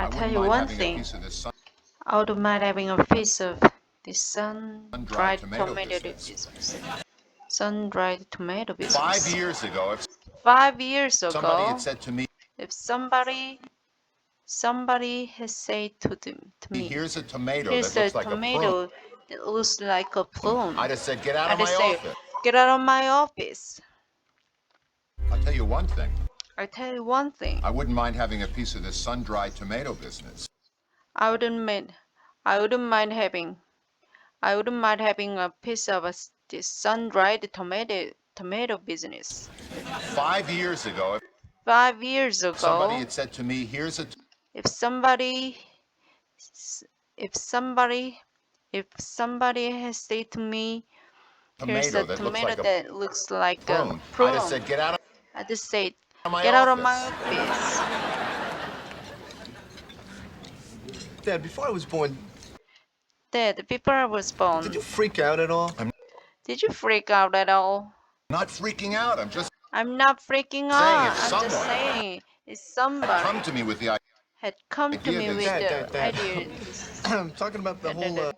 I tell you one thing. I wouldn't mind having a piece of this sun-dried tomato business. Sun-dried tomato business. 5 years ago, if 5 years ago, somebody had said to me, if somebody has said to me, here's a tomato here's that a looks like a prune, tomato that looks like a prune, I'd have said, get out I'd of my say, office. get out of my office. I'll tell you one thing. I tell you one thing. I wouldn't mind having a piece of this sun-dried tomato business. I wouldn't mind having a piece of this sun-dried tomato business. 5 years ago, 5 years if somebody ago, had said to me, here's a if somebody has said to me, here's tomato a that looks tomato like a that looks like a prune, prune, I'd have said, get out I just said, of my get out of office. my office. Dad, before I was born, Dad, before I was born, did you freak out at all? did you freak out at all? Not freaking out. I'm just I'm not freaking saying out. if I'm just someone saying if somebody come to me with the had come to idea me that- with Dad, the Dad. idea, I'm talking about the whole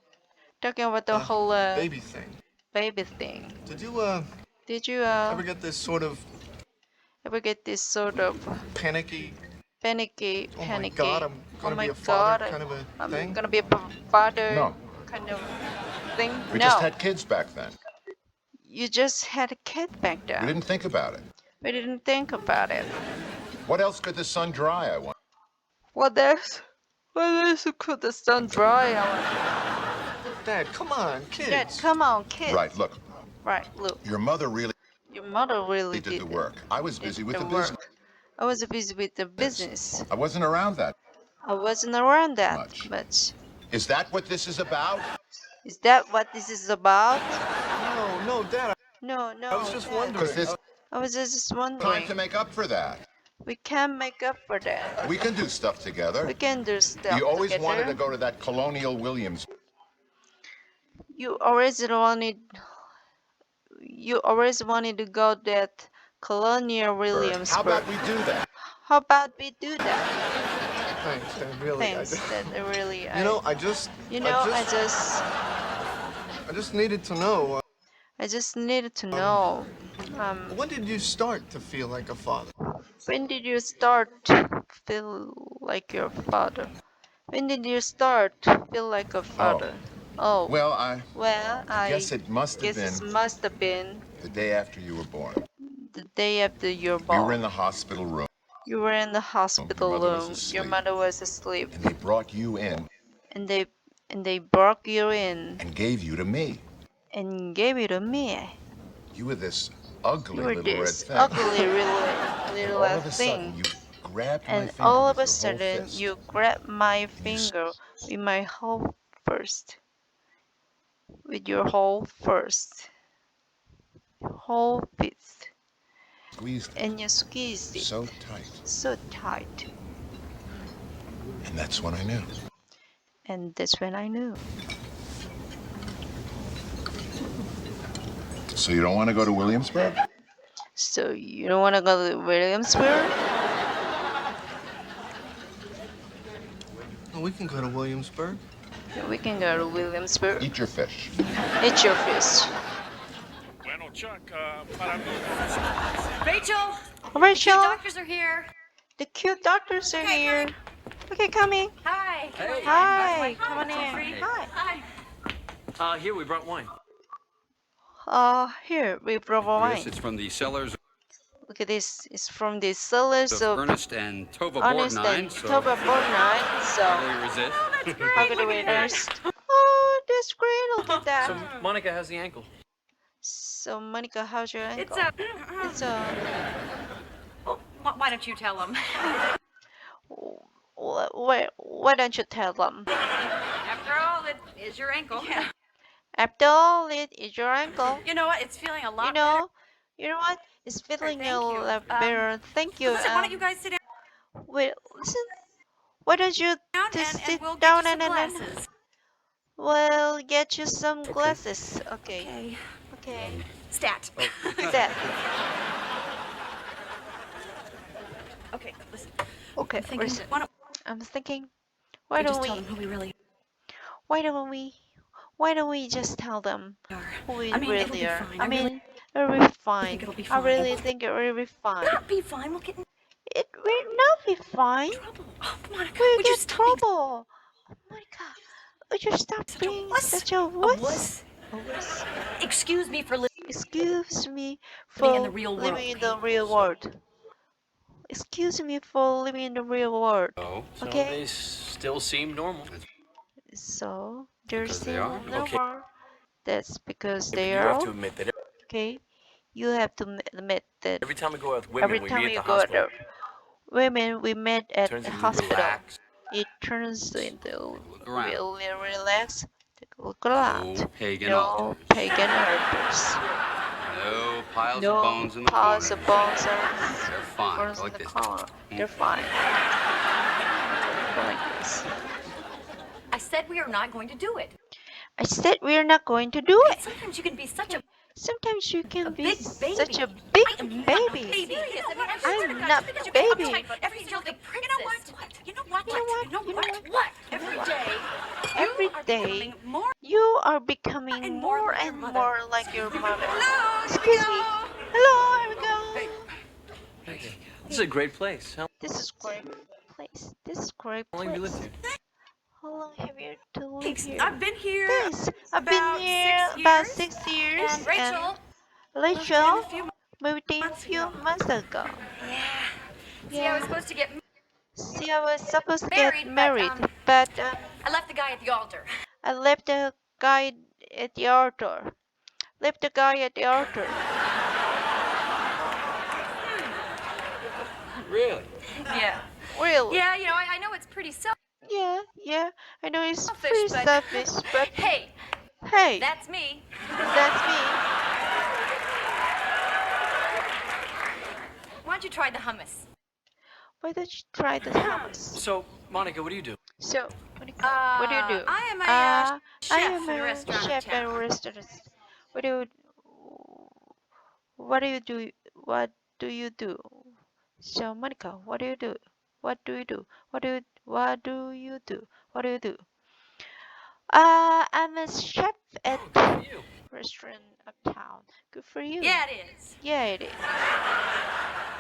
talking about the whole baby thing. baby thing. Did you Did you ever get this sort of panicky? panicky? Oh my God, I'm Oh gonna my be a father God, kind of a I'm thing? gonna be a father No. kind of thing? We No, just had kids back then. you just had a kid back We then. didn't think about it. We didn't think about it. What else could the sun dry, I wonder? What else? What else could the sun dry? Dad, come on, kids. Dad, come on, kids. Right, look, Right, look. your mother really Your mother really did the work. I was busy with the work. business. I was busy with the business. I wasn't around that I wasn't around that much. much. Is that what this is about? Is that what this is about? No, Dad. No, I was just Dad. wondering. Because there's I was just time wondering. to make up for that. We can make up for that. We can do stuff together. We can do stuff You always together. wanted to go to that Colonial Williams. You always wanted to go that Colonial Williamsburg. How about we do that? How about we do that? Thanks, Dad. Really. Thanks, Dad. Really. You know, I just needed to know. I just needed to know. When did you start to feel like a father? When did you start to feel like your father? When did you start to feel like a father? Oh, Well, I I guess it must have guess it been must have been the day after you were born. the day after you were born. You were in the hospital room, You were in the hospital Your mother was room. asleep. Your mother was asleep, and they brought you in and they brought you in and gave you to me. and gave you to me. You were this ugly You were little red this thing. ugly And little all of a thing. sudden, you grabbed my And finger all of with a your whole sudden, fist. you grabbed my you finger with my whole fist. With your whole fist. Whole fist. squeezed it And you squeezed it so tight. so tight. And that's when I knew. And that's when I knew. So you don't want to go to Williamsburg? So you don't want to go to Williamsburg? We can go to Williamsburg. We can go to Williamsburg. Eat your fish. Eat your fish. Bueno, Chuck, para Rachel, Rachel, doctors are here. the cute doctors are Okay, here. Okay, coming. Hi. Hi, come on in. Hi. Hi. Here we brought wine. Here we brought wine. Yes, it's from the cellars Look at this. It's from the cellars of of Ernest and Tova Ernest Borgnine. and So Tova Borgnine. So how do we resist? how could we resist? Oh, that's great. Look at that. So Monica has the ankle. So Monica, how's your ankle? It's a. Why don't you tell them? Why don't you tell them? After all, it is your ankle. Yeah. After all, it is your ankle. You know what? It's feeling a lot You know what? It's feeling Thank a you. lot better. Thank you. Listen, why don't you guys sit down Wait, listen. Why don't you just and sit we'll get down you some and glasses. we'll get you some glasses. Okay. Stat. That. Okay, listen. Okay. Thinking, why don't I'm thinking. Why We don't just we? tell them who we really Why don't we? Why don't we just tell them are. who we I mean, it'll really be are? fine. I I mean, really it'll be fine. think it'll be I fine. really think it will be fine. not be fine. We'll get in It will not be fine. trouble. Oh, Monica, We'll would you get stop being trouble. Oh my God! Would you stop such a being wuss? such a A wuss? wuss? A wuss. Excuse me for living Excuse me in for the real world. living in the real world. Excuse me for living in the real world. Oh, So Okay. they still seem normal. So they're Because they still are? normal. That's because But they you have are. to admit that Okay. You have to admit that every time we go out with every women, we time meet you at the go hospital. out, women we met It at turns the into hospital. Relax. It turns into Look around. really relax. Look around. No pagan No altars. pagan altars. No piles No of bones in the piles corner. of bones They're fine. bones Go in like the this. corner. They're fine. Go like this. I said we are not going to do it. I said we're not going to do it. Sometimes you can be such a Sometimes you can be big baby. such a big I am not baby. a baby. I'm not baby. Every single day. You know what? You know what? You know what? You know You know what? what? Every day. Every you are day becoming more you are becoming and more more like your and mother. more like your mother. Hello, Excuse me. Hello, here we go. This is a great place. How This is great place. This is great long have you lived place. here? How long have you to live Thanks. here? I've been here Thanks. I've been about here 6 about years, 6 years. and Rachel Rachel moved in a few moved in a months few ago. months ago. Yeah. See, I was supposed to get See, I was supposed to married, get married, but I left the guy at the altar. I left the guy at the altar. Left the guy at the altar. Really? Yeah. Really? Yeah, you know, I know it's pretty selfish. Yeah. I know it's Selfish, pretty but- selfish, but Hey, hey, that's me. that's me. Why don't you try the hummus? Why don't you try the hummus? So, Monica, what do you do? So, what do you do? I am a I chef am at a a restaurant in chef at a town. restaurant. What do you What do you do? What do you do? So, Monica, what do you do? What do you do? What do you do? What do you do? I'm a chef at Good for you. restaurant uptown. Good for you. Yeah, it is. Yeah, it is.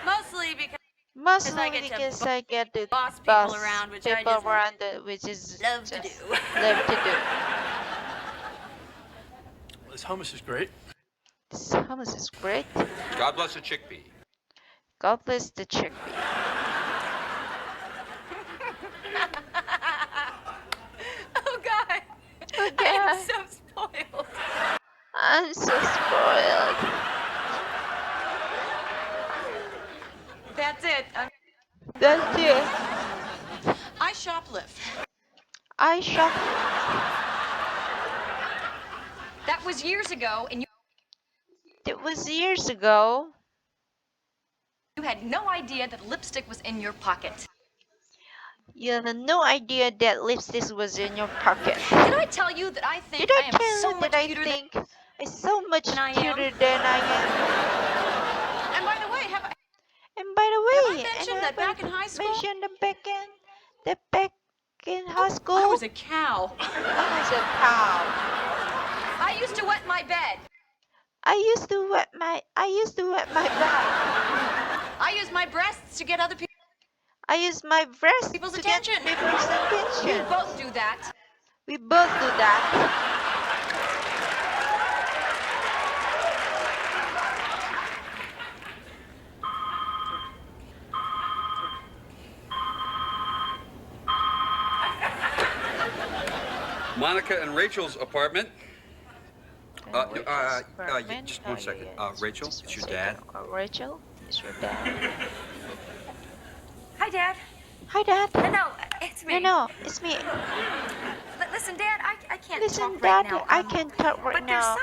Mostly because Mostly I get to because I get to boss boss people around, which I people just around, which is love to just do. love to do. This hummus is great. This hummus is great. God bless the chickpea. God bless the chickpea. Oh God. Oh, I am God. so spoiled. I'm so spoiled. That's it. That's it. I shoplift. I shop. That was years ago, and It was years ago. you had no idea that lipstick was in your pocket. You had no idea that lipstick was in your pocket. Did I tell you that I think Did I I am tell so you much that I cuter think I'm so much than I am? cuter than I am? And by the way, And by the way, mentioned that back in high school? mentioned the back in high school, I was a cow. I was a cow. I used to wet my bed. I used to wet my back. I used my breasts to get other I used my breast people's to attention. get people's You attention. both do that. We both do that. Monica and Rachel's apartment. Apartment. Just one second. Rachel, Just it's one your dad. second. Rachel, it's your dad. Hi, Dad. Hi, Dad. No, it's me. No, it's me. Listen, Dad, I can't Listen, talk Dad, right now. I can't talk right but now.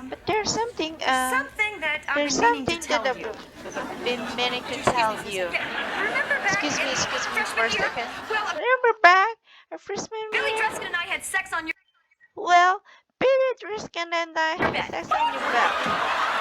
But there's something. something that I've There's been meaning something to tell that you. I've been meaning to tell you. Remember back Excuse me freshman for a year? second. Well, Remember back a freshman Billy year? Dreskin and I had sex on your Well, Billy Driskin and I had bed. sex on your bed.